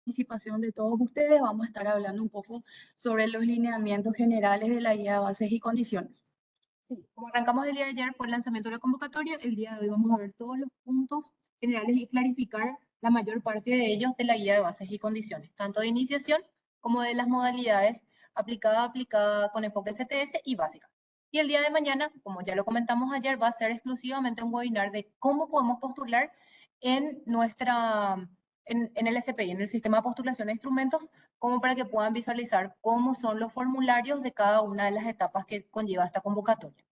Participación de todos ustedes, vamos a estar hablando un poco sobre los lineamientos generales de la guía de bases y condiciones. Sí, como arrancamos el día de ayer fue el lanzamiento de la convocatoria, el día de hoy vamos a ver todos los puntos generales y clarificar la mayor parte de ellos de la guía de bases y condiciones, tanto de iniciación como de las modalidades aplicada con enfoque CTS y básica. Y el día de mañana, como ya lo comentamos ayer, va a ser exclusivamente un webinar de cómo podemos postular en en el SPI, en el sistema de postulación de instrumentos, como para que puedan visualizar cómo son los formularios de cada una de las etapas que conlleva esta convocatoria.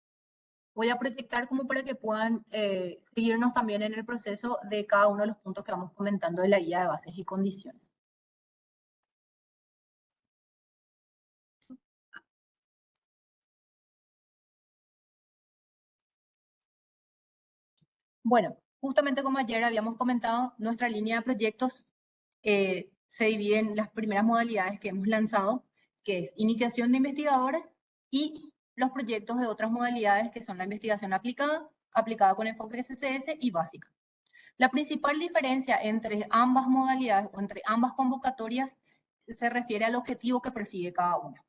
Voy a proyectar como para que puedan seguirnos también en el proceso de cada uno de los puntos que vamos comentando de la guía de bases y condiciones. Bueno, justamente como ayer habíamos comentado, nuestra línea de proyectos se divide en las primeras modalidades que hemos lanzado, que es iniciación de investigadores y los proyectos de otras modalidades que son la investigación aplicada con enfoque STS y básica. La principal diferencia entre ambas modalidades o entre ambas convocatorias se refiere al objetivo que persigue cada una.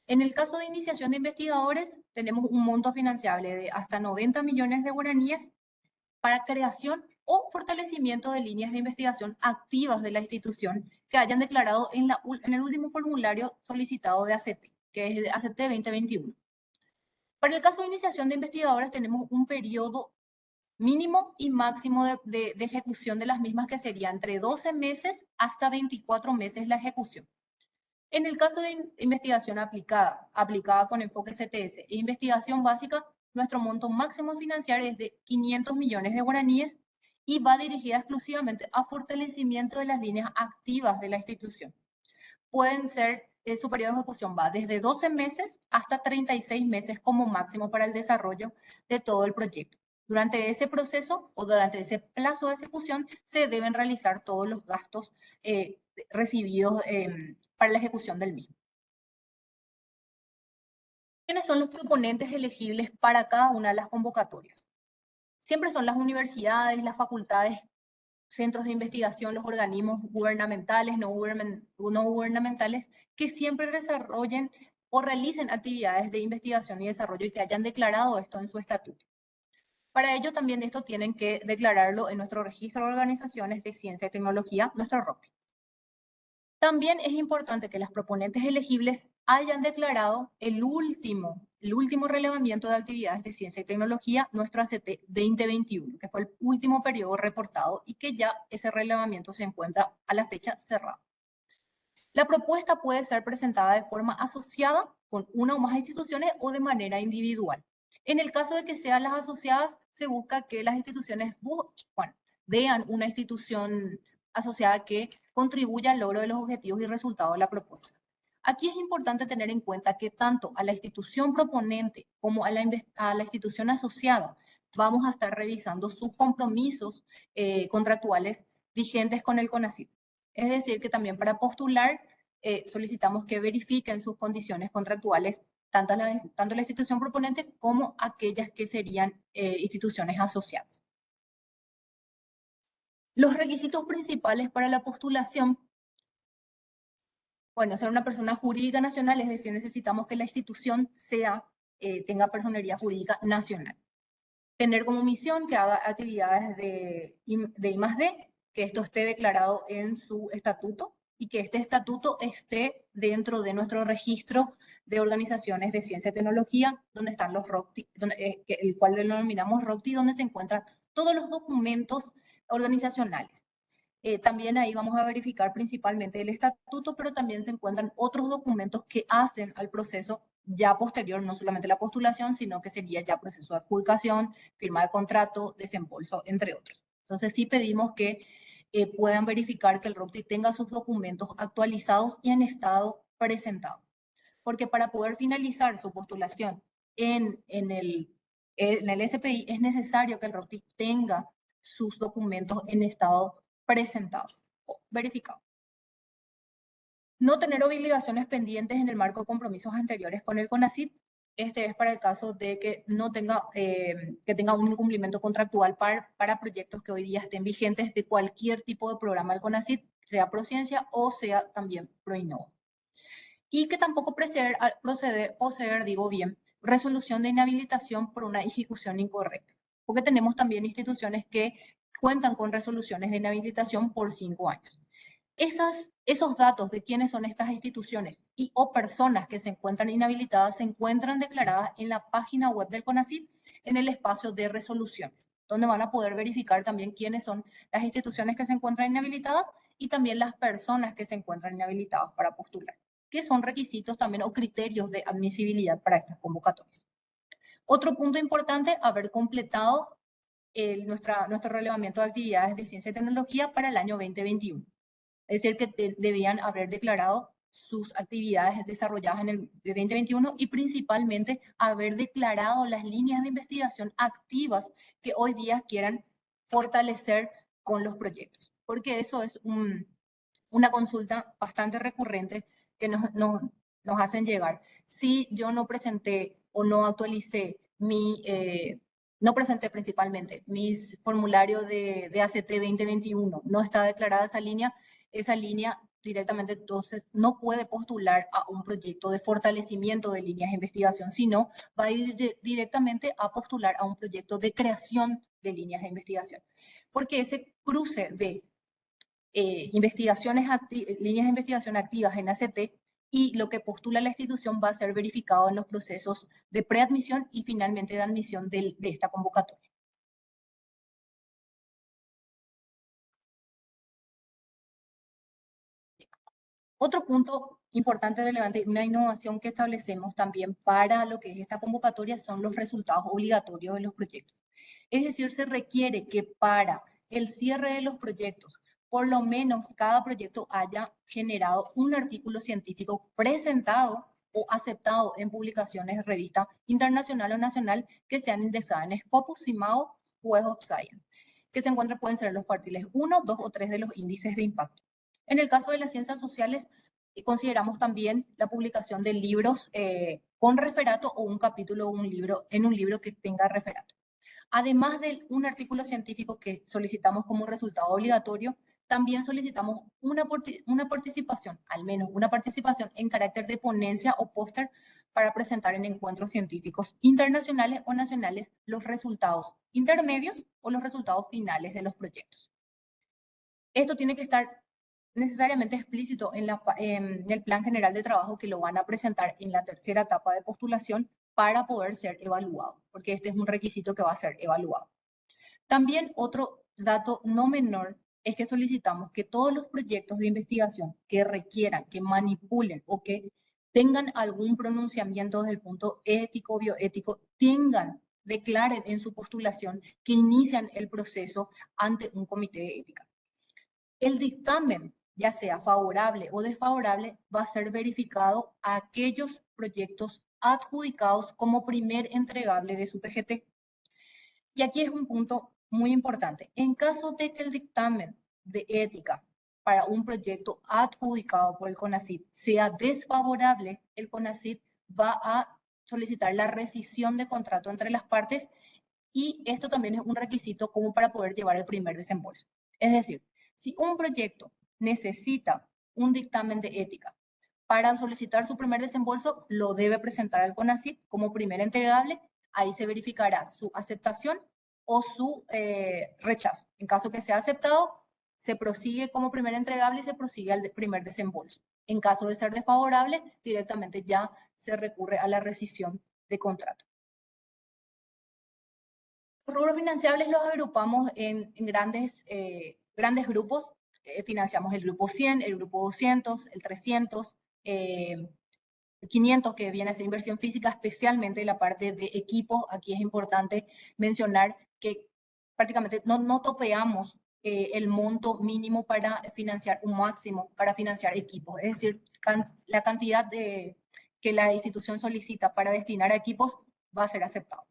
En el caso de iniciación de investigadores, tenemos un monto financiable de hasta 90 millones de guaraníes para creación o fortalecimiento de líneas de investigación activas de la institución que hayan declarado en el último formulario solicitado de ACT, que es el ACT 2021. Para el caso de iniciación de investigadores tenemos un periodo mínimo y máximo de ejecución de las mismas, que sería entre 12 meses hasta 24 meses la ejecución. En el caso de investigación aplicada con enfoque CTS e investigación básica, nuestro monto máximo financiero es de 500 millones de guaraníes y va dirigida exclusivamente a fortalecimiento de las líneas activas de la institución. Pueden ser, su periodo de ejecución va desde 12 meses hasta 36 meses como máximo para el desarrollo de todo el proyecto. Durante ese proceso o durante ese plazo de ejecución se deben realizar todos los gastos recibidos para la ejecución del mismo. ¿Quiénes son los proponentes elegibles para cada una de las convocatorias? Siempre son las universidades, las facultades, centros de investigación, los organismos gubernamentales, no gubernamentales, que siempre desarrollen o realicen actividades de investigación y desarrollo y que hayan declarado esto en su estatuto. Para ello también esto tienen que declararlo en nuestro registro de organizaciones de ciencia y tecnología, nuestro ROC. También es importante que las proponentes elegibles hayan declarado el último relevamiento de actividades de ciencia y tecnología, nuestro ACT 2021, que fue el último periodo reportado y que ya ese relevamiento se encuentra a la fecha cerrada. La propuesta puede ser presentada de forma asociada con una o más instituciones o de manera individual. En el caso de que sean las asociadas, se busca que las instituciones vean una institución asociada que contribuya al logro de los objetivos y resultados de la propuesta. Aquí es importante tener en cuenta que tanto a la institución proponente como a la institución asociada vamos a estar revisando sus compromisos contractuales vigentes con el CONACYT. Es decir, que también para postular solicitamos que verifiquen sus condiciones contractuales, tanto la institución proponente como aquellas que serían instituciones asociadas. Los requisitos principales para la postulación, bueno, ser una persona jurídica nacional, es decir, necesitamos que la institución tenga personería jurídica nacional. Tener como misión que haga actividades de I+D, que esto esté declarado en su estatuto y que este estatuto esté dentro de nuestro registro de organizaciones de ciencia y tecnología, donde están los ROCTI, el cual denominamos ROCTI, donde se encuentran todos los documentos organizacionales. También ahí vamos a verificar principalmente el estatuto, pero también se encuentran otros documentos que hacen al proceso ya posterior, no solamente la postulación, sino que sería ya proceso de adjudicación, firma de contrato, desembolso, entre otros. Entonces sí pedimos que puedan verificar que el ROCTI tenga sus documentos actualizados y en estado presentado. Porque para poder finalizar su postulación en el SPI es necesario que el ROCTI tenga sus documentos en estado presentado o verificado. No tener obligaciones pendientes en el marco de compromisos anteriores con el CONACYT. Este es para el caso de que no tenga, que tenga un incumplimiento contractual para proyectos que hoy día estén vigentes de cualquier tipo de programa del CONACYT, sea Prociencia o sea también Proinnova. Y que tampoco poseer, digo bien, resolución de inhabilitación por una ejecución incorrecta. Porque tenemos también instituciones que cuentan con resoluciones de inhabilitación por 5 años. Esos datos de quiénes son estas instituciones y o personas que se encuentran inhabilitadas se encuentran declaradas en la página web del CONACYT en el espacio de resoluciones, donde van a poder verificar también quiénes son las instituciones que se encuentran inhabilitadas y también las personas que se encuentran inhabilitadas para postular, que son requisitos también o criterios de admisibilidad para estas convocatorias. Otro punto importante, haber completado nuestro relevamiento de actividades de ciencia y tecnología para el año 2021. Es decir, que debían haber declarado sus actividades desarrolladas en el 2021 y principalmente haber declarado las líneas de investigación activas que hoy día quieran fortalecer con los proyectos. Porque eso es una consulta bastante recurrente que nos hacen llegar. Si yo no presenté o no actualicé no presenté principalmente mis formularios de ACT 2021, no está declarada esa línea directamente entonces no puede postular a un proyecto de fortalecimiento de líneas de investigación, sino va a ir directamente a postular a un proyecto de creación de líneas de investigación. Porque ese cruce de líneas de investigación activas en ACT y lo que postula la institución va a ser verificado en los procesos de preadmisión y finalmente de admisión de esta convocatoria. Otro punto importante, relevante, una innovación que establecemos también para lo que es esta convocatoria son los resultados obligatorios de los proyectos. Es decir, se requiere que para el cierre de los proyectos, por lo menos cada proyecto haya generado un artículo científico presentado o aceptado en publicaciones de revista internacional o nacional que sean indexadas en Scopus, CIMAO o Web of Science, que se encuentran, pueden ser los cuartiles 1, 2 o 3 de los índices de impacto. En el caso de las ciencias sociales, consideramos también la publicación de libros con referato o un capítulo o en un libro que tenga referato. Además de un artículo científico que solicitamos como resultado obligatorio, también solicitamos una participación, al menos una participación en carácter de ponencia o póster para presentar en encuentros científicos internacionales o nacionales los resultados intermedios o los resultados finales de los proyectos. Esto tiene que estar necesariamente explícito en el plan general de trabajo que lo van a presentar en la tercera etapa de postulación para poder ser evaluado, porque este es un requisito que va a ser evaluado. También otro dato no menor es que solicitamos que todos los proyectos de investigación que requieran, que manipulen o que tengan algún pronunciamiento desde el punto ético, bioético, declaren en su postulación que inician el proceso ante un comité de ética. El dictamen, ya sea favorable o desfavorable, va a ser verificado a aquellos proyectos adjudicados como primer entregable de su PGT. Y aquí es un punto muy importante. En caso de que el dictamen de ética para un proyecto adjudicado por el CONACYT sea desfavorable, el CONACYT va a solicitar la rescisión de contrato entre las partes y esto también es un requisito como para poder llevar el primer desembolso. Es decir, si un proyecto necesita un dictamen de ética para solicitar su primer desembolso, lo debe presentar al CONACYT como primer entregable. Ahí se verificará su aceptación o su rechazo. En caso que sea aceptado, se prosigue como primer entregable y se prosigue al primer desembolso. En caso de ser desfavorable, directamente ya se recurre a la rescisión de contrato. Los rubros financiables los agrupamos en grandes grupos. Financiamos el grupo 100, el grupo 200, el 300, 500, que viene a ser inversión física, especialmente la parte de equipo. Aquí es importante mencionar que prácticamente no topeamos el monto mínimo para financiar un máximo, para financiar equipos. Es decir, la cantidad que la institución solicita para destinar a equipos va a ser aceptado.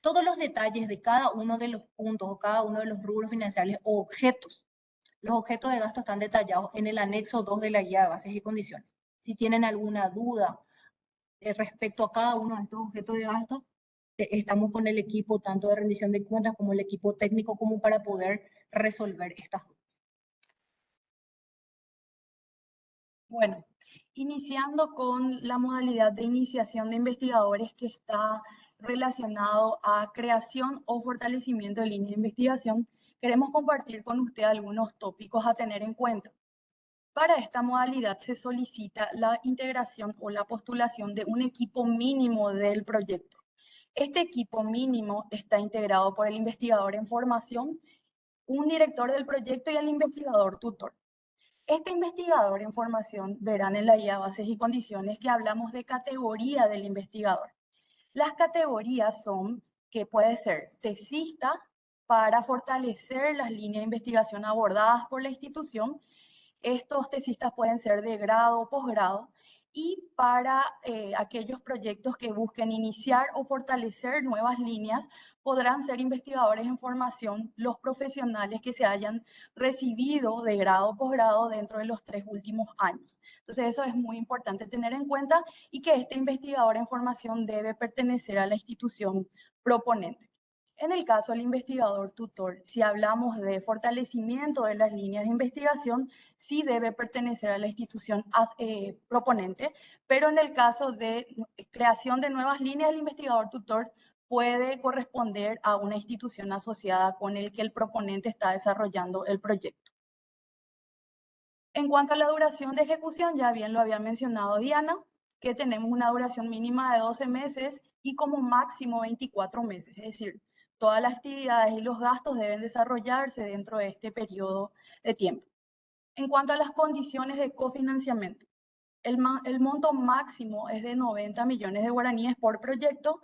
Todos los detalles de cada uno de los puntos o cada uno de los rubros financieros o objetos, los objetos de gasto están detallados en el anexo 2 de la guía de bases y condiciones. Si tienen alguna duda respecto a cada uno de estos objetos de gasto, estamos con el equipo tanto de rendición de cuentas como el equipo técnico como para poder resolver estas dudas. Bueno, iniciando con la modalidad de iniciación de investigadores que está relacionado a creación o fortalecimiento de línea de investigación, queremos compartir con usted algunos tópicos a tener en cuenta. Para esta modalidad se solicita la integración o la postulación de un equipo mínimo del proyecto. Este equipo mínimo está integrado por el investigador en formación, un director del proyecto y el investigador tutor. Este investigador en formación verán en la guía Bases y Condiciones que hablamos de categoría del investigador. Las categorías son que puede ser tesista para fortalecer las líneas de investigación abordadas por la institución. Estos tesistas pueden ser de grado o posgrado y para aquellos proyectos que busquen iniciar o fortalecer nuevas líneas, podrán ser investigadores en formación los profesionales que se hayan recibido de grado o posgrado dentro de los 3 últimos años. Entonces eso es muy importante tener en cuenta y que este investigador en formación debe pertenecer a la institución proponente. En el caso del investigador tutor, si hablamos de fortalecimiento de las líneas de investigación, sí debe pertenecer a la institución proponente, pero en el caso de creación de nuevas líneas, el investigador tutor puede corresponder a una institución asociada con el que el proponente está desarrollando el proyecto. En cuanto a la duración de ejecución, ya bien lo había mencionado Diana, que tenemos una duración mínima de 12 meses y como máximo 24 meses, es decir, todas las actividades y los gastos deben desarrollarse dentro de este periodo de tiempo. En cuanto a las condiciones de cofinanciamiento, el monto máximo es de 90 millones de guaraníes por proyecto.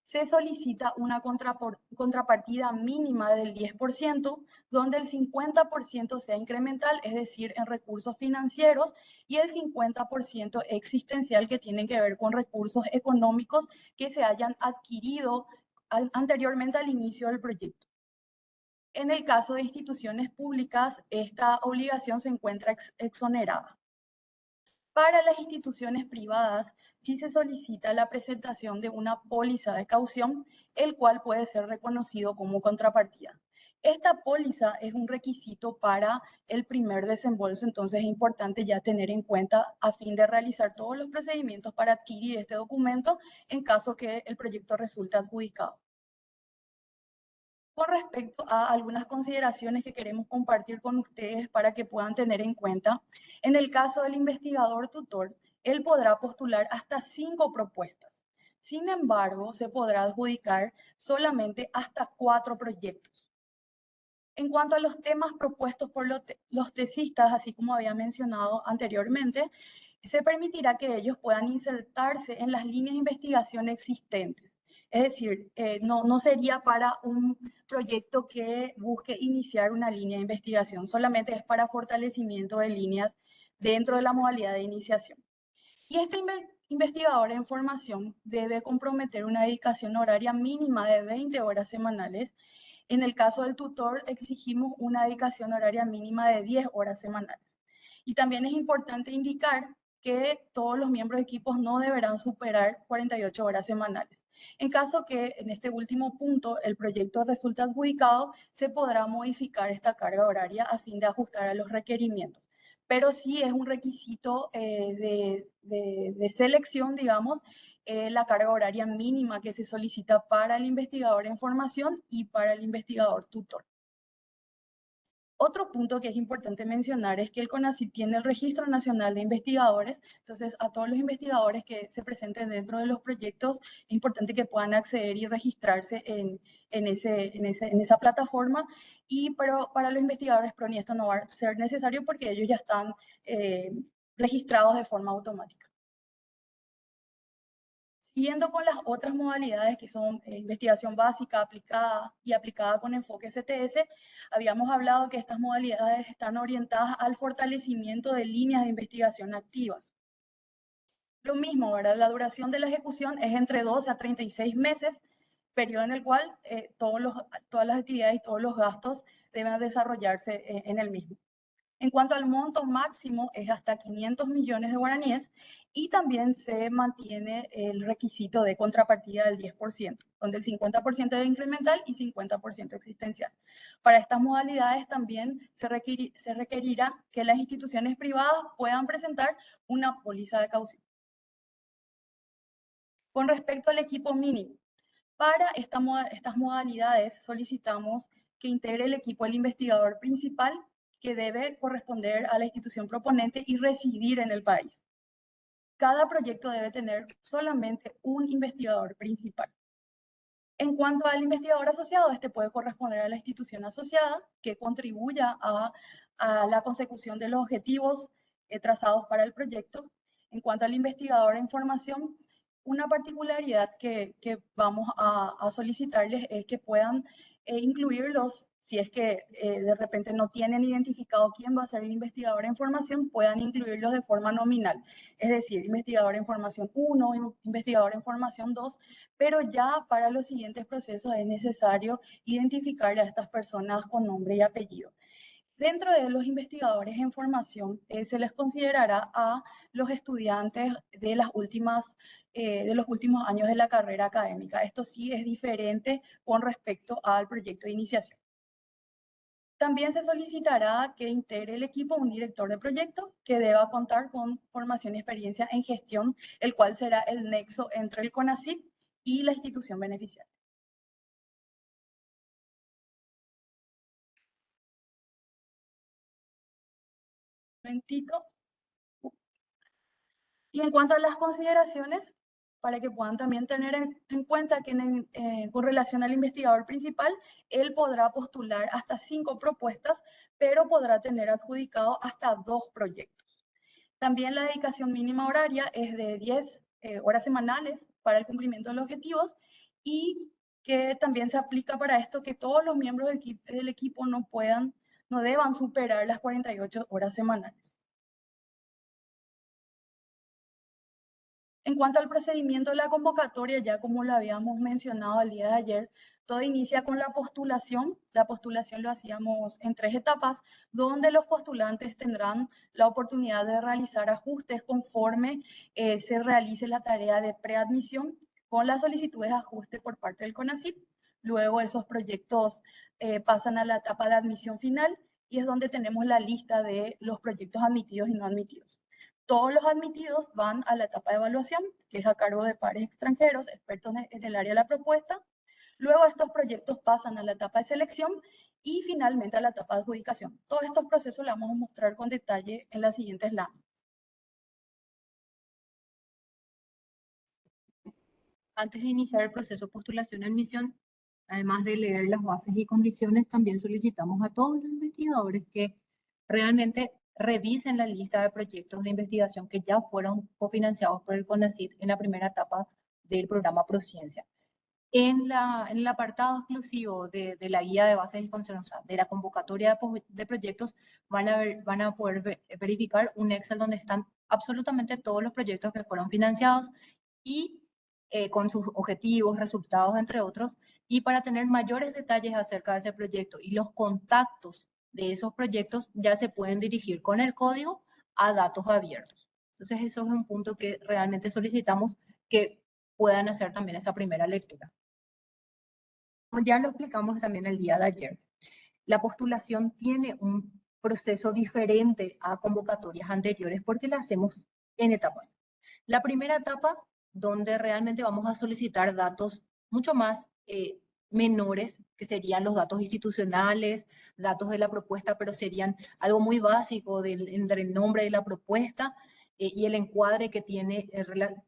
Se solicita una contrapartida mínima del 10%, donde el 50% sea incremental, es decir, en recursos financieros, y el 50% existencial, que tiene que ver con recursos económicos que se hayan adquirido anteriormente al inicio del proyecto. En el caso de instituciones públicas, esta obligación se encuentra exonerada. Para las instituciones privadas, sí se solicita la presentación de una póliza de caución, el cual puede ser reconocido como contrapartida. Esta póliza es un requisito para el primer desembolso, entonces es importante ya tener en cuenta a fin de realizar todos los procedimientos para adquirir este documento en caso que el proyecto resulte adjudicado. Con respecto a algunas consideraciones que queremos compartir con ustedes para que puedan tener en cuenta, en el caso del investigador tutor, él podrá postular hasta 5 propuestas. Sin embargo, se podrá adjudicar solamente hasta 4 proyectos. En cuanto a los temas propuestos por los tesistas, así como había mencionado anteriormente, se permitirá que ellos puedan insertarse en las líneas de investigación existentes. Es decir, no sería para un proyecto que busque iniciar una línea de investigación, solamente es para fortalecimiento de líneas dentro de la modalidad de iniciación. Y este investigador en formación debe comprometer una dedicación horaria mínima de 20 horas semanales. En el caso del tutor, exigimos una dedicación horaria mínima de 10 horas semanales. Y también es importante indicar que todos los miembros de equipos no deberán superar 48 horas semanales. En caso que en este último punto el proyecto resulte adjudicado, se podrá modificar esta carga horaria a fin de ajustar a los requerimientos. Pero sí es un requisito de selección, digamos, la carga horaria mínima que se solicita para el investigador en formación y para el investigador tutor. Otro punto que es importante mencionar es que el CONACYT tiene el Registro Nacional de Investigadores, entonces a todos los investigadores que se presenten dentro de los proyectos es importante que puedan acceder y registrarse en esa plataforma, pero para los investigadores PRONI esto no va a ser necesario porque ellos ya están registrados de forma automática. Siguiendo con las otras modalidades que son investigación básica, aplicada y aplicada con enfoque CTS, habíamos hablado que estas modalidades están orientadas al fortalecimiento de líneas de investigación activas. Lo mismo, ¿verdad? La duración de la ejecución es entre 12 a 36 meses, periodo en el cual todas las actividades y todos los gastos deben desarrollarse en el mismo. En cuanto al monto máximo, es hasta 500 millones de guaraníes y también se mantiene el requisito de contrapartida del 10%, donde el 50% es incremental y 50% existencial. Para estas modalidades también se requerirá que las instituciones privadas puedan presentar una póliza de caución. Con respecto al equipo mínimo, para estas modalidades solicitamos que integre el equipo el investigador principal que debe corresponder a la institución proponente y residir en el país. Cada proyecto debe tener solamente un investigador principal. En cuanto al investigador asociado, este puede corresponder a la institución asociada que contribuya a la consecución de los objetivos trazados para el proyecto. En cuanto al investigador en formación, una particularidad que vamos a solicitarles es que puedan incluirlos, si es que de repente no tienen identificado quién va a ser el investigador en formación, puedan incluirlos de forma nominal. Es decir, investigador en formación 1, investigador en formación 2, pero ya para los siguientes procesos es necesario identificar a estas personas con nombre y apellido. Dentro de los investigadores en formación, se les considerará a los estudiantes de los últimos años de la carrera académica. Esto sí es diferente con respecto al proyecto de iniciación. También se solicitará que integre el equipo un director de proyecto que deba contar con formación y experiencia en gestión, el cual será el nexo entre el CONACYT y la institución beneficiaria. Y en cuanto a las consideraciones, para que puedan también tener en cuenta que con relación al investigador principal, él podrá postular hasta 5 propuestas, pero podrá tener adjudicado hasta 2 proyectos. También la dedicación mínima horaria es de 10 horas semanales para el cumplimiento de los objetivos y que también se aplica para esto que todos los miembros del equipo no deban superar las 48 horas semanales. En cuanto al procedimiento de la convocatoria, ya como lo habíamos mencionado el día de ayer, todo inicia con la postulación. La postulación lo hacíamos en 3 etapas, donde los postulantes tendrán la oportunidad de realizar ajustes conforme se realice la tarea de preadmisión con las solicitudes de ajuste por parte del CONACYT. Luego esos proyectos pasan a la etapa de admisión final y es donde tenemos la lista de los proyectos admitidos y no admitidos. Todos los admitidos van a la etapa de evaluación, que es a cargo de pares extranjeros, expertos en el área de la propuesta. Luego estos proyectos pasan a la etapa de selección y finalmente a la etapa de adjudicación. Todos estos procesos los vamos a mostrar con detalle en las siguientes láminas. Antes de iniciar el proceso de postulación-admisión, además de leer las bases y condiciones, también solicitamos a todos los investigadores que realmente revisen la lista de proyectos de investigación que ya fueron cofinanciados por el CONACYT en la primera etapa del programa Prociencia. En el apartado exclusivo de la guía de bases y condiciones, o sea, de la convocatoria de proyectos, van a poder verificar un Excel donde están absolutamente todos los proyectos que fueron financiados y con sus objetivos, resultados, entre otros, y para tener mayores detalles acerca de ese proyecto y los contactos de esos proyectos ya se pueden dirigir con el código a datos abiertos. Entonces eso es un punto que realmente solicitamos que puedan hacer también esa primera lectura. Como ya lo explicamos también el día de ayer, la postulación tiene un proceso diferente a convocatorias anteriores porque la hacemos en etapas. La primera etapa, donde realmente vamos a solicitar datos mucho más menores, que serían los datos institucionales, datos de la propuesta, pero serían algo muy básico entre el nombre de la propuesta y el encuadre que tiene,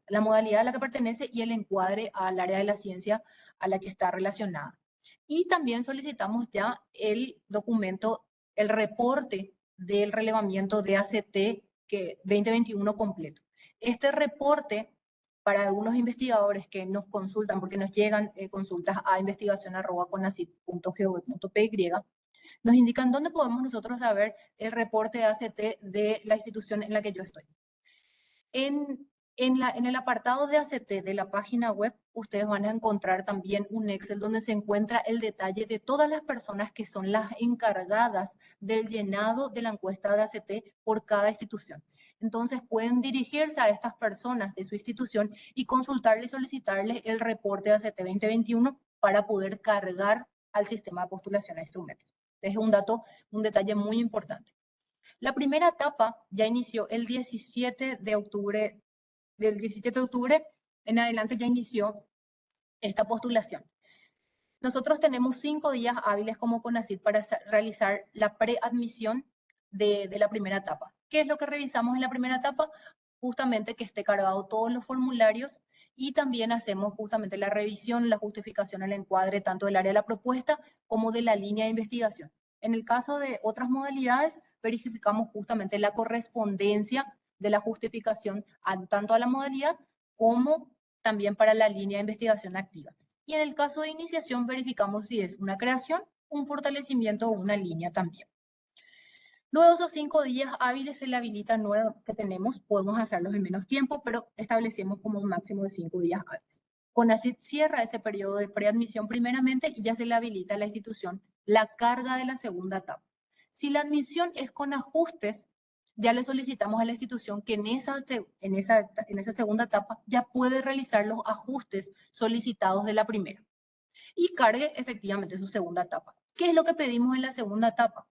la modalidad a la que pertenece y el encuadre al área de la ciencia a la que está relacionada. Y también solicitamos ya el documento, el reporte del relevamiento de ACT que 2021 completo. Este reporte, para algunos investigadores que nos consultan, porque nos llegan consultas a investigación@conacit.gov.py, nos indican dónde podemos nosotros saber el reporte de ACT de la institución en la que yo estoy. En En el apartado de ACT de la página web, ustedes van a encontrar también un Excel donde se encuentra el detalle de todas las personas que son las encargadas del llenado de la encuesta de ACT por cada institución. Entonces pueden dirigirse a estas personas de su institución y consultarles y solicitarles el reporte de ACT 2021 para poder cargar al sistema de postulación a instrumentos. Es un detalle muy importante. La primera etapa ya inició el 17 de octubre. Del 17 de octubre en adelante ya inició esta postulación. Nosotros tenemos 5 días hábiles como CONACYT para realizar la preadmisión de la primera etapa. ¿Qué es lo que revisamos en la primera etapa? Justamente que esté cargado todos los formularios y también hacemos justamente la revisión, la justificación, el encuadre tanto del área de la propuesta como de la línea de investigación. En el caso de otras modalidades, verificamos justamente la correspondencia de la justificación tanto a la modalidad como también para la línea de investigación activa. Y en el caso de iniciación verificamos si es una creación, un fortalecimiento o una línea también. Luego de esos 5 días hábiles se le habilita nuevo que tenemos, podemos hacerlos en menos tiempo, pero establecemos como un máximo de 5 días hábiles. CONACYT cierra ese periodo de preadmisión primeramente y ya se le habilita a la institución la carga de la segunda etapa. Si la admisión es con ajustes, ya le solicitamos a la institución que en esa segunda etapa ya puede realizar los ajustes solicitados de la primera y cargue efectivamente su segunda etapa. ¿Qué es lo que pedimos en la segunda etapa?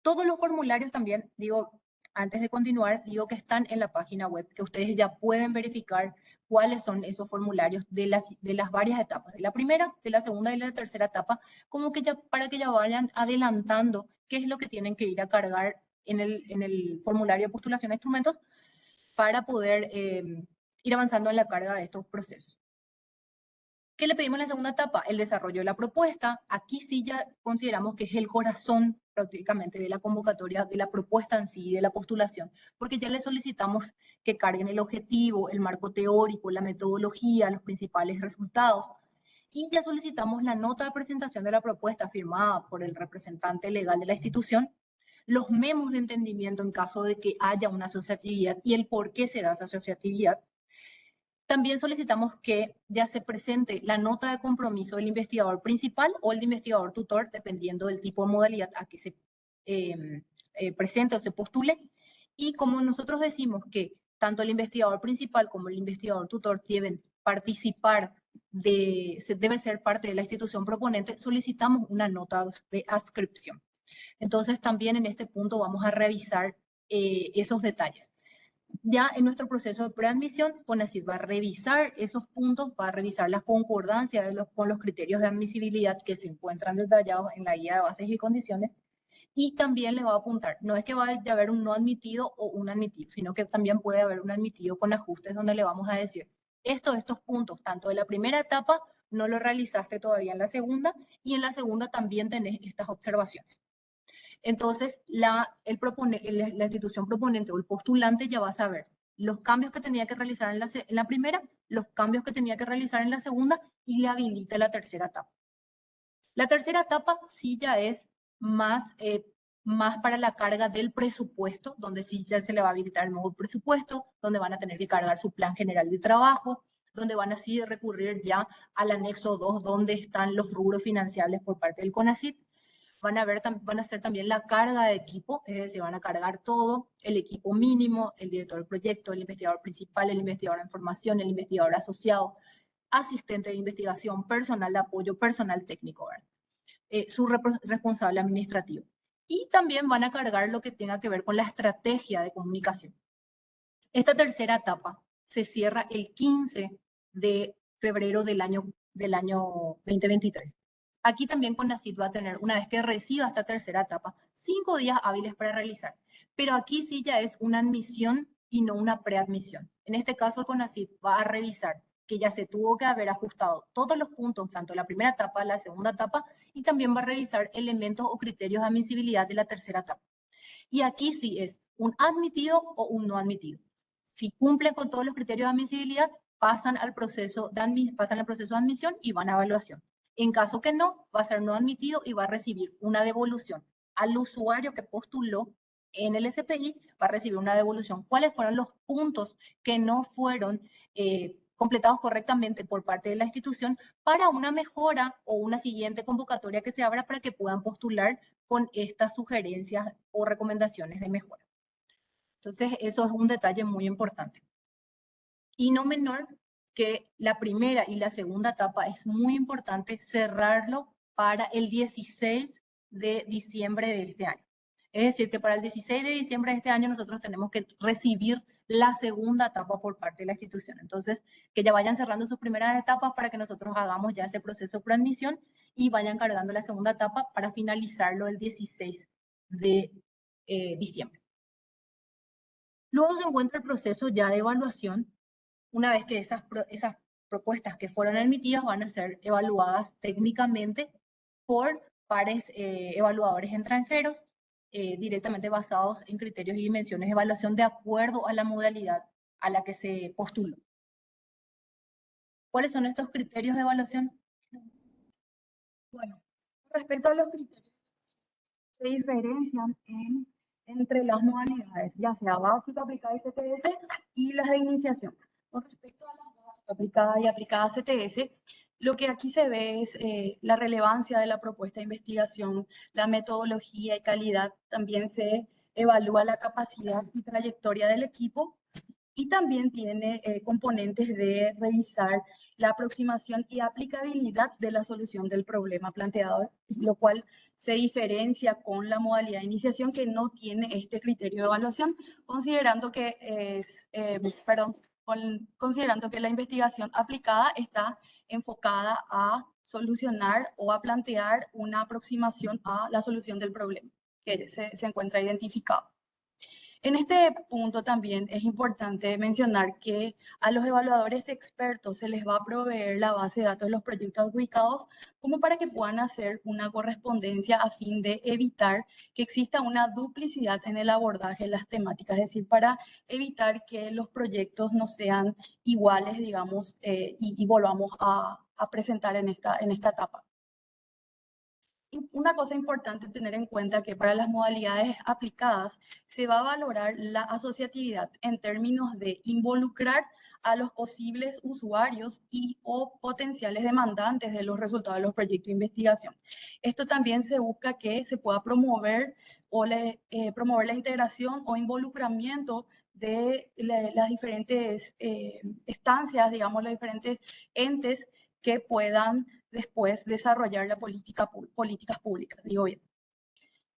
Todos los formularios también, digo, antes de continuar, digo que están en la página web, que ustedes ya pueden verificar cuáles son esos formularios de las varias etapas, de la primera, de la segunda y de la tercera etapa, como que ya para que ya vayan adelantando qué es lo que tienen que ir a cargar en el formulario de postulación a instrumentos para poder ir avanzando en la carga de estos procesos. ¿Qué le pedimos en la segunda etapa? El desarrollo de la propuesta. Aquí sí ya consideramos que es el corazón prácticamente de la convocatoria, de la propuesta en sí, de la postulación, porque ya le solicitamos que carguen el objetivo, el marco teórico, la metodología, los principales resultados. Y ya solicitamos la nota de presentación de la propuesta firmada por el representante legal de la institución, los memos de entendimiento en caso de que haya una asociatividad y el por qué se da esa asociatividad. También solicitamos que ya se presente la nota de compromiso del investigador principal o el investigador tutor, dependiendo del tipo de modalidad a que se presente o se postule. Y como nosotros decimos que tanto el investigador principal como el investigador tutor deben participar, deben ser parte de la institución proponente, solicitamos una nota de adscripción. Entonces también en este punto vamos a revisar esos detalles. Ya en nuestro proceso de preadmisión, CONACYT va a revisar esos puntos, va a revisar las concordancias con los criterios de admisibilidad que se encuentran detallados en la guía de bases y condiciones, y también le va a apuntar, no es que vaya a haber un no admitido o un admitido, sino que también puede haber un admitido con ajustes donde le vamos a decir, estos puntos, tanto de la primera etapa, no lo realizaste todavía en la segunda, y en la segunda también tenés estas observaciones. Entonces, la institución proponente o el postulante ya va a saber los cambios que tenía que realizar en la primera, los cambios que tenía que realizar en la segunda y le habilita la tercera etapa. La tercera etapa sí ya es más para la carga del presupuesto, donde sí ya se le va a habilitar el nuevo presupuesto, donde van a tener que cargar su plan general de trabajo, donde van así a recurrir ya al anexo 2, donde están los rubros financiables por parte del CONACYT. Van a hacer también la carga de equipo, es decir, van a cargar todo, el equipo mínimo, el director del proyecto, el investigador principal, el investigador de información, el investigador asociado, asistente de investigación, personal de apoyo, personal técnico, su responsable administrativo. Y también van a cargar lo que tenga que ver con la estrategia de comunicación. Esta tercera etapa se cierra el 15 de febrero del año 2023. Aquí también CONACYT va a tener, una vez que reciba esta tercera etapa, 5 días hábiles para realizar. Pero aquí sí ya es una admisión y no una preadmisión. En este caso, CONACYT va a revisar que ya se tuvo que haber ajustado todos los puntos, tanto la primera etapa, la segunda etapa, y también va a revisar elementos o criterios de admisibilidad de la tercera etapa. Y aquí sí es un admitido o un no admitido. Si cumplen con todos los criterios de admisibilidad, pasan al proceso de admisión y van a evaluación. En caso que no, va a ser no admitido y va a recibir una devolución al usuario que postuló en el SPI va a recibir una devolución. ¿Cuáles fueron los puntos que no fueron completados correctamente por parte de la institución para una mejora o una siguiente convocatoria que se abra para que puedan postular con estas sugerencias o recomendaciones de mejora? Entonces, eso es un detalle muy importante. Y no menor que la primera y la segunda etapa es muy importante cerrarlo para el 16 de diciembre de este año. Es decir, que para el 16 de diciembre de este año nosotros tenemos que recibir la segunda etapa por parte de la institución. Entonces, que ya vayan cerrando sus primeras etapas para que nosotros hagamos ya ese proceso de preadmisión y vayan cargando la segunda etapa para finalizarlo el 16 de diciembre. Luego se encuentra el proceso ya de evaluación. Una vez que esas propuestas que fueron emitidas van a ser evaluadas técnicamente por pares evaluadores extranjeros, directamente basados en criterios y dimensiones de evaluación de acuerdo a la modalidad a la que se postuló. ¿Cuáles son estos criterios de evaluación? Bueno, respecto a los criterios, se diferencian entre las modalidades, ya sea básica, aplicada y CTS, y las de iniciación. Con respecto a la básica, aplicada y aplicada CTS, lo que aquí se ve es la relevancia de la propuesta de investigación, la metodología y calidad. También se evalúa la capacidad y trayectoria del equipo y también tiene componentes de revisar la aproximación y aplicabilidad de la solución del problema planteado, lo cual se diferencia con la modalidad de iniciación que no tiene este criterio de evaluación, considerando que considerando que la investigación aplicada está enfocada a solucionar o a plantear una aproximación a la solución del problema que se encuentra identificado. En este punto también es importante mencionar que a los evaluadores expertos se les va a proveer la base de datos de los proyectos adjudicados como para que puedan hacer una correspondencia a fin de evitar que exista una duplicidad en el abordaje de las temáticas, es decir, para evitar que los proyectos no sean iguales, digamos, y volvamos a presentar en esta etapa. Una cosa importante tener en cuenta que para las modalidades aplicadas se va a valorar la asociatividad en términos de involucrar a los posibles usuarios y o potenciales demandantes de los resultados de los proyectos de investigación. Esto también se busca que se pueda promover promover la integración o involucramiento de las diferentes estancias, digamos, los diferentes entes que puedan después desarrollar la políticas públicas, digo bien.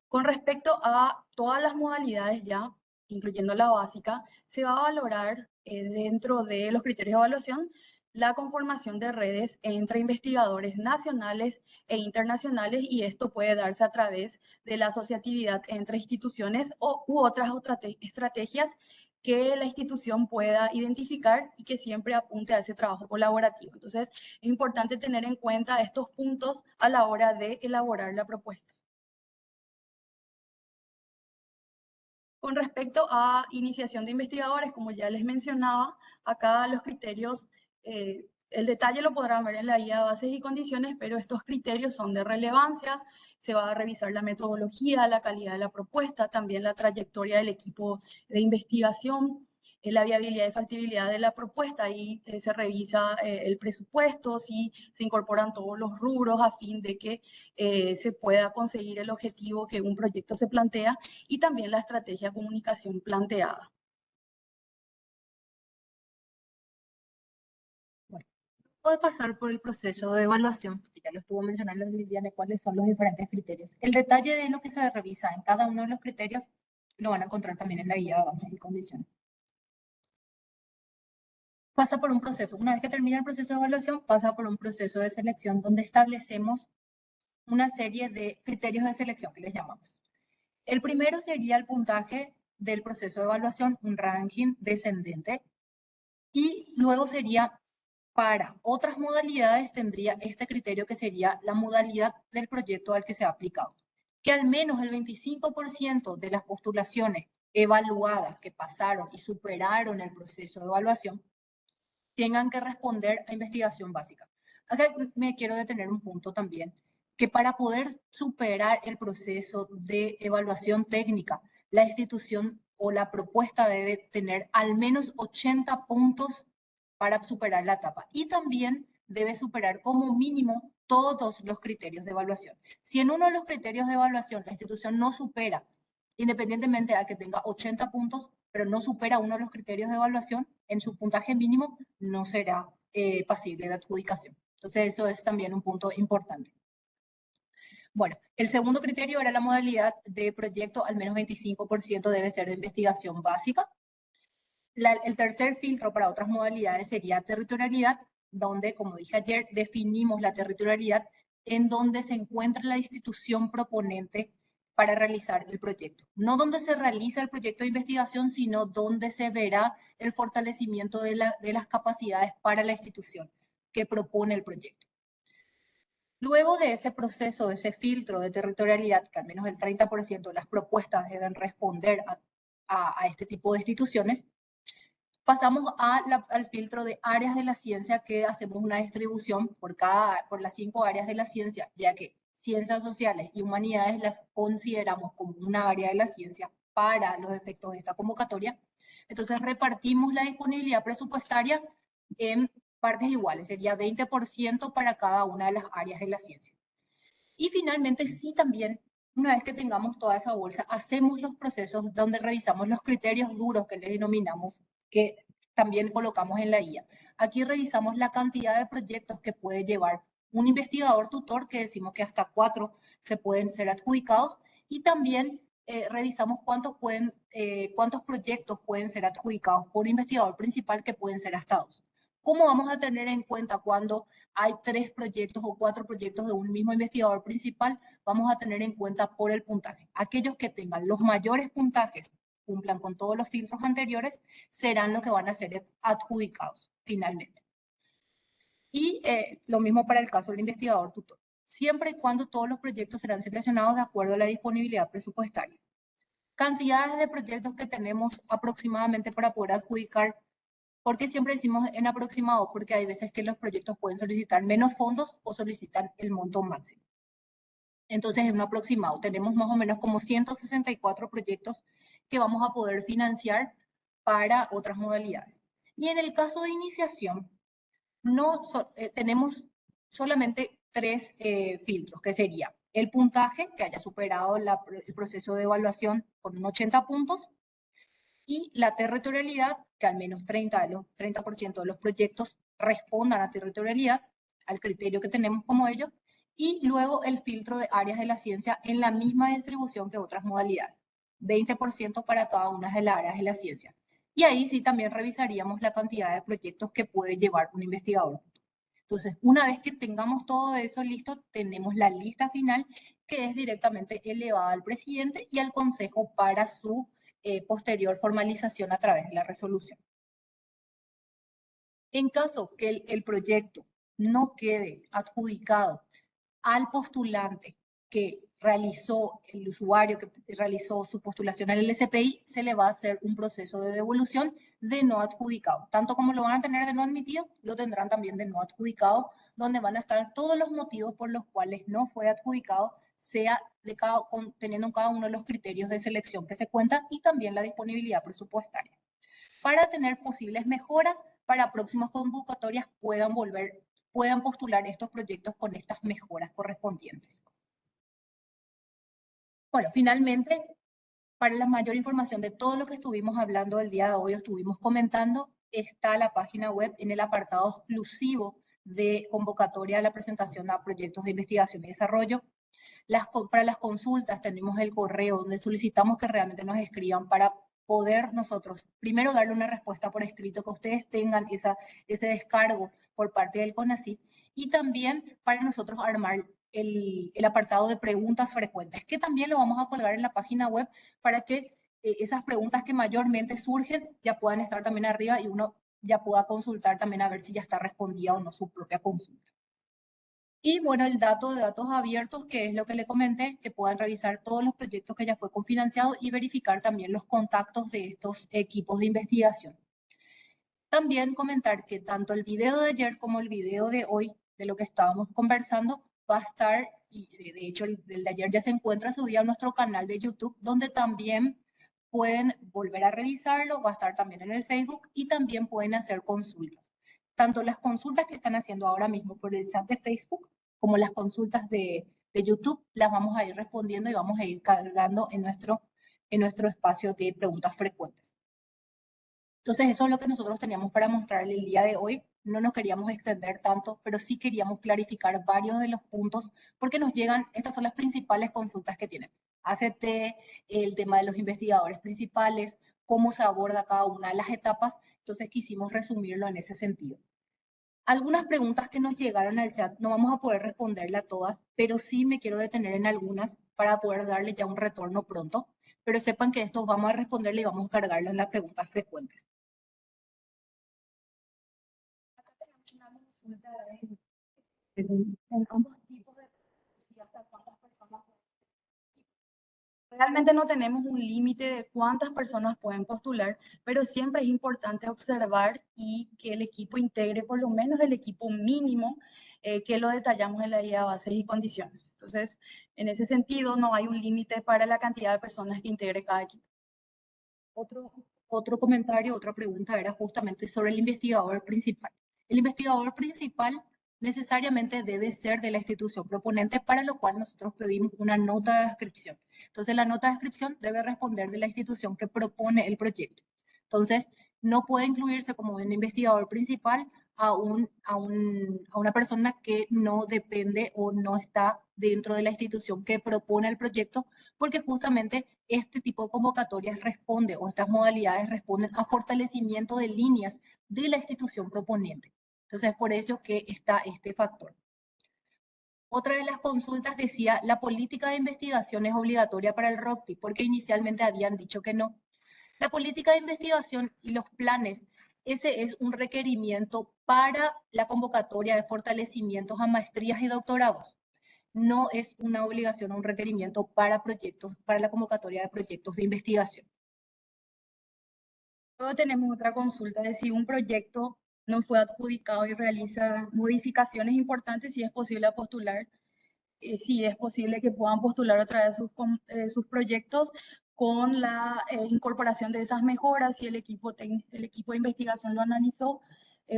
Con respecto a todas las modalidades ya, incluyendo la básica, se va a valorar dentro de los criterios de evaluación la conformación de redes entre investigadores nacionales e internacionales y esto puede darse a través de la asociatividad entre instituciones u otras estrategias que la institución pueda identificar y que siempre apunte a ese trabajo colaborativo. Entonces, es importante tener en cuenta estos puntos a la hora de elaborar la propuesta. Con respecto a iniciación de investigadores, como ya les mencionaba, acá los criterios, el detalle lo podrán ver en la guía de bases y condiciones, pero estos criterios son de relevancia. Se va a revisar la metodología, la calidad de la propuesta, también la trayectoria del equipo de investigación, la viabilidad y factibilidad de la propuesta y se revisa el presupuesto, si se incorporan todos los rubros a fin de que se pueda conseguir el objetivo que un proyecto se plantea y también la estrategia de comunicación planteada. Bueno, puede pasar por el proceso de evaluación, ya lo estuvo mencionando Liliana, cuáles son los diferentes criterios. El detalle de lo que se revisa en cada uno de los criterios lo van a encontrar también en la guía de bases y condiciones. Pasa por un proceso, una vez que termina el proceso de evaluación, pasa por un proceso de selección donde establecemos una serie de criterios de selección que les llamamos. El primero sería el puntaje del proceso de evaluación, un ranking descendente, y luego sería para otras modalidades tendría este criterio que sería la modalidad del proyecto al que se ha aplicado. Que al menos el 25% de las postulaciones evaluadas que pasaron y superaron el proceso de evaluación tengan que responder a investigación básica. Acá me quiero detener un punto también, que para poder superar el proceso de evaluación técnica, la institución o la propuesta debe tener al menos 80 puntos para superar la etapa. Y también debe superar como mínimo todos los criterios de evaluación. Si en uno de los criterios de evaluación la institución no supera, independientemente a que tenga 80 puntos, pero no supera uno de los criterios de evaluación, en su puntaje mínimo no será pasible de adjudicación. Entonces eso es también un punto importante. Bueno, el segundo criterio era la modalidad de proyecto, al menos 25% debe ser de investigación básica. El tercer filtro para otras modalidades sería territorialidad, donde, como dije ayer, definimos la territorialidad en donde se encuentra la institución proponente para realizar el proyecto. No donde se realiza el proyecto de investigación, sino donde se verá el fortalecimiento de las capacidades para la institución que propone el proyecto. Luego de ese proceso, de ese filtro de territorialidad, que al menos el 30% de las propuestas deben responder a este tipo de instituciones, pasamos al filtro de áreas de la ciencia, que hacemos una distribución por las 5 áreas de la ciencia, ya que ciencias sociales y humanidades las consideramos como una área de la ciencia para los efectos de esta convocatoria. Entonces repartimos la disponibilidad presupuestaria en partes iguales, sería 20% para cada una de las áreas de la ciencia. Y finalmente, sí, también, una vez que tengamos toda esa bolsa, hacemos los procesos donde revisamos los criterios duros que le denominamos, que también colocamos en la guía. Aquí revisamos la cantidad de proyectos que puede llevar un investigador tutor, que decimos que hasta 4 se pueden ser adjudicados, y también revisamos cuántos proyectos pueden ser adjudicados por investigador principal, que pueden ser hasta 2. ¿Cómo vamos a tener en cuenta cuando hay 3 proyectos o 4 proyectos de un mismo investigador principal? Vamos a tener en cuenta por el puntaje. Aquellos que tengan los mayores puntajes, cumplan con todos los filtros anteriores, serán los que van a ser adjudicados finalmente. Y lo mismo para el caso del investigador tutor, siempre y cuando todos los proyectos serán seleccionados de acuerdo a la disponibilidad presupuestaria. Cantidades de proyectos que tenemos aproximadamente para poder adjudicar. ¿Por qué siempre decimos en aproximado? Porque hay veces que los proyectos pueden solicitar menos fondos o solicitan el monto máximo. Entonces, en un aproximado tenemos más o menos como 164 proyectos que vamos a poder financiar para otras modalidades. Y en el caso de iniciación, tenemos solamente 3 filtros, que sería el puntaje, que haya superado el proceso de evaluación con 80 puntos, y la territorialidad, que al menos 30% de los proyectos respondan a territorialidad, al criterio que tenemos como ellos, y luego el filtro de áreas de la ciencia en la misma distribución que otras modalidades, 20% para cada una de las áreas de la ciencia. Y ahí sí también revisaríamos la cantidad de proyectos que puede llevar un investigador. Entonces, una vez que tengamos todo eso listo, tenemos la lista final, que es directamente elevada al presidente y al consejo para su posterior formalización a través de la resolución. En caso que el proyecto no quede adjudicado al postulante que realizó, el usuario que realizó su postulación al LSPI, se le va a hacer un proceso de devolución de no adjudicado. Tanto como lo van a tener de no admitido, lo tendrán también de no adjudicado, donde van a estar todos los motivos por los cuales no fue adjudicado, sea teniendo en cada uno de los criterios de selección que se cuentan, y también la disponibilidad presupuestaria, para tener posibles mejoras para próximas convocatorias puedan postular estos proyectos con estas mejoras correspondientes. Bueno, finalmente, para la mayor información de todo lo que estuvimos hablando el día de hoy, estuvimos comentando, está la página web en el apartado exclusivo de convocatoria a la presentación a proyectos de investigación y desarrollo. Para las consultas tenemos el correo donde solicitamos que realmente nos escriban para poder nosotros primero darle una respuesta por escrito, que ustedes tengan ese descargo por parte del CONACYT, y también para nosotros armar el apartado de preguntas frecuentes, que también lo vamos a colgar en la página web para que esas preguntas que mayormente surgen ya puedan estar también arriba y uno ya pueda consultar también a ver si ya está respondida o no su propia consulta. Y bueno, el dato de datos abiertos, que es lo que le comenté, que puedan revisar todos los proyectos que ya fue confinanciado y verificar también los contactos de estos equipos de investigación. También comentar que tanto el video de ayer como el video de hoy, de lo que estábamos conversando, va a estar, y de hecho el de ayer ya se encuentra subido a nuestro canal de YouTube, donde también pueden volver a revisarlo, va a estar también en el Facebook y también pueden hacer consultas. Tanto las consultas que están haciendo ahora mismo por el chat de Facebook como las consultas de YouTube las vamos a ir respondiendo y vamos a ir cargando en nuestro espacio de preguntas frecuentes. Entonces, eso es lo que nosotros teníamos para mostrarle el día de hoy. No nos queríamos extender tanto, pero sí queríamos clarificar varios de los puntos porque nos llegan, estas son las principales consultas que tienen. ACT, el tema de los investigadores principales, cómo se aborda cada una de las etapas. Entonces, quisimos resumirlo en ese sentido. Algunas preguntas que nos llegaron al chat, no vamos a poder responderle a todas, pero sí me quiero detener en algunas para poder darle ya un retorno pronto. Pero sepan que estos vamos a responderle y vamos a cargarlo en las preguntas frecuentes. Una consulta en ambos tipos de si hasta cuántas personas. Realmente no tenemos un límite de cuántas personas pueden postular, pero siempre es importante observar y que el equipo integre por lo menos el equipo mínimo que lo detallamos en la guía de bases y condiciones. Entonces, en ese sentido, no hay un límite para la cantidad de personas que integre cada equipo. Otro comentario, otra pregunta era justamente sobre el investigador principal. El investigador principal necesariamente debe ser de la institución proponente, para lo cual nosotros pedimos una nota de descripción. Entonces, la nota de descripción debe responder de la institución que propone el proyecto. Entonces, no puede incluirse como un investigador principal a una persona que no depende o no está dentro de la institución que propone el proyecto, porque justamente este tipo de convocatorias responde, o estas modalidades responden a fortalecimiento de líneas de la institución proponente. Entonces, por ello que está este factor. Otra de las consultas decía, la política de investigación es obligatoria para el ROCTI, porque inicialmente habían dicho que no. La política de investigación y los planes, ese es un requerimiento para la convocatoria de fortalecimientos a maestrías y doctorados. No es una obligación o un requerimiento para proyectos, para la convocatoria de proyectos de investigación. Luego tenemos otra consulta de si un proyecto no fue adjudicado y realiza modificaciones importantes, si es posible postular, si es posible que puedan postular otra vez sus proyectos con la incorporación de esas mejoras. Si el equipo de investigación lo analizó,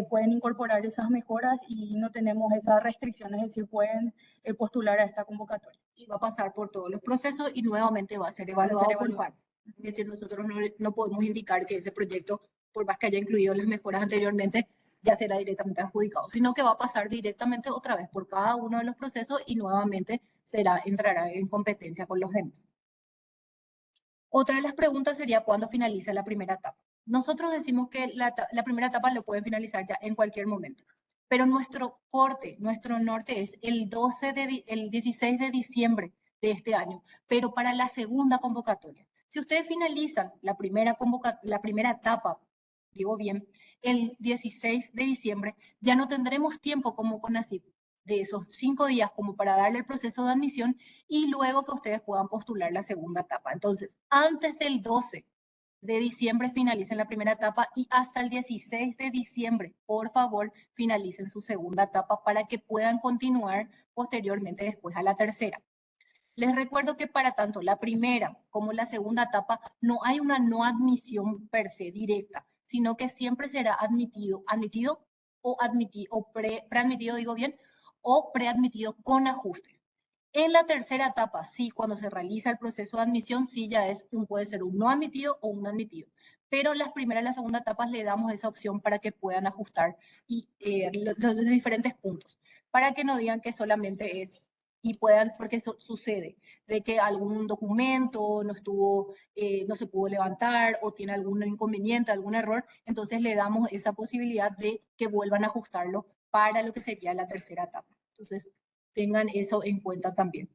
pueden incorporar esas mejoras y no tenemos esa restricción, es decir, pueden postular a esta convocatoria. Y va a pasar por todos los procesos y nuevamente va a ser evaluado por pares. Es decir, nosotros no podemos indicar que ese proyecto, por más que haya incluido las mejoras anteriormente, ya será directamente adjudicado, sino que va a pasar directamente otra vez por cada uno de los procesos y nuevamente entrará en competencia con los demás. Otra de las preguntas sería ¿cuándo finaliza la primera etapa? Nosotros decimos que la primera etapa lo pueden finalizar ya en cualquier momento, pero nuestro corte, nuestro norte es el 16 de diciembre de este año, pero para la segunda convocatoria. Si ustedes finalizan la primera etapa, digo bien, el 16 de diciembre, ya no tendremos tiempo como CONACYT de esos 5 días como para darle el proceso de admisión y luego que ustedes puedan postular la segunda etapa. Entonces, antes del 12 de diciembre finalicen la primera etapa y hasta el 16 de diciembre, por favor, finalicen su segunda etapa para que puedan continuar posteriormente después a la tercera. Les recuerdo que para tanto la primera como la segunda etapa no hay una no admisión per se directa, sino que siempre será admitido o preadmitido, digo bien, o preadmitido con ajustes. En la tercera etapa, sí, cuando se realiza el proceso de admisión, sí ya puede ser un no admitido o un admitido. Pero las primeras y las segunda etapas le damos esa opción para que puedan ajustar los diferentes puntos, para que no digan que solamente es y puedan, porque eso sucede, de que algún documento no se pudo levantar o tiene algún inconveniente, algún error, entonces le damos esa posibilidad de que vuelvan a ajustarlo para lo que sería la tercera etapa. Entonces, tengan eso en cuenta también.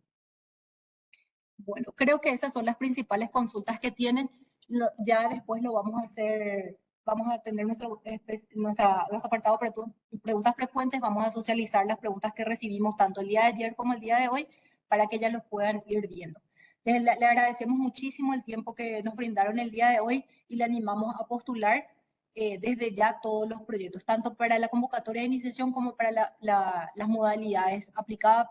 Bueno, creo que esas son las principales consultas que tienen. Ya después lo vamos a hacer, vamos a tener nuestro apartado de preguntas frecuentes, vamos a socializar las preguntas que recibimos tanto el día de ayer como el día de hoy para que ya los puedan ir viendo. Le agradecemos muchísimo el tiempo que nos brindaron el día de hoy y le animamos a postular desde ya todos los proyectos, tanto para la convocatoria de iniciación como para las modalidades aplicada,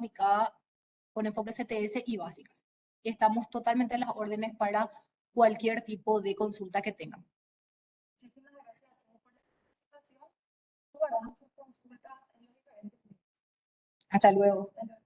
con enfoque CTS y básicas. Estamos totalmente a las órdenes para cualquier tipo de consulta que tengan. Muchísimas gracias a todos por la participación. Guardamos sus consultas en los diferentes medios. Hasta luego. Hasta luego.